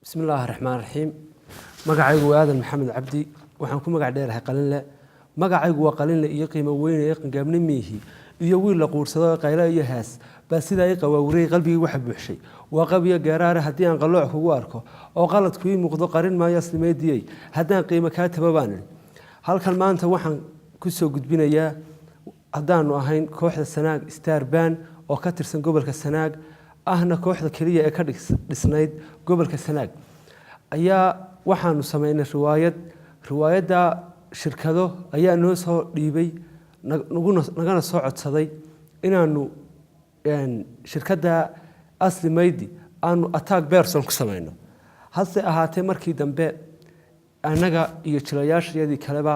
بسم الله الرحمن الرحيم magacaygu waa aadan maxamed cabdi waxaan ku magac dheerahay qalinle magacaygu waa qalinle iyo qiimo weyn ee qangaabni miihi iyo wiil la quursado qayla iyo haas baa sida ay qawaawray qalbigii waxa buuxshay waa qabiyo gaaraare hadii aan qalooc kugu arko oo qalad ku muuqdo qarin maayo aslimeediyay hadaan qiimo ka tababaan halkan maanta waxaan ku soo gudbinayaa hadaan ahayn kooxda Sanaag Star Band oo ka tirsan gobolka Sanaag ahna kooxda kaliya ee ka dhisnayd gobolka Sanaag ayaa waxaanu sameynay riwaayada shirkado ayaa noo soo dhiibay nagana soo codsaday inaanu shirkada aslimeedi aanu attack person ku sameyno hase ahaatee markii dambe anaga iyo jilayaashayadii kaleba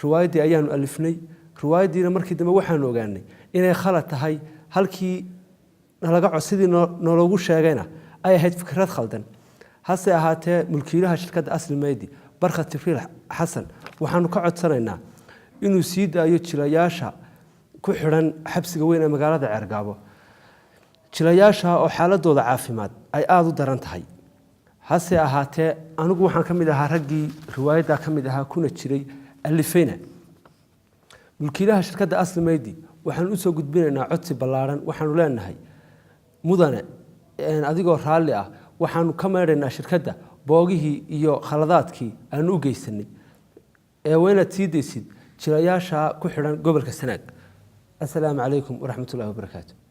riwaayadii ayaanu alifnay riwaayadiina markii dambe waxaanu ogaanay inay khalad tahay halkii nalaga codsidii nologu sheegayna ay ahayd fikrad khaldan hase ahaatee mulkiilaha shirkadda aslimeedi barka tifiil xasan waxaanu ka codsanaynaa inuu sii daayo jilayaasha ku xiran xabsiga weyn ee magaalada Ceergaabo jilayaasha oo xaaladooda caafimaad ay aad u daran tahay hase ahaatee anigu waxaan ka mid ahaa raggii riwaayadda ka mid ahaa kuna jiray alifayna mulkiilaha shirkadda aslimeedi waxaan u soo gudbinaynaa codsi ballaaran waxaanu leenahay mudane adigoo raalli ah waxaanu ka meereynaa shirkadda boogihii iyo khaladaadkii aanu u geysanay ee wayna tiidaysid jilayaasha ku xiran gobolka Sanaag assalaamu calaykum wa rahmatullaahi wa barakaatuh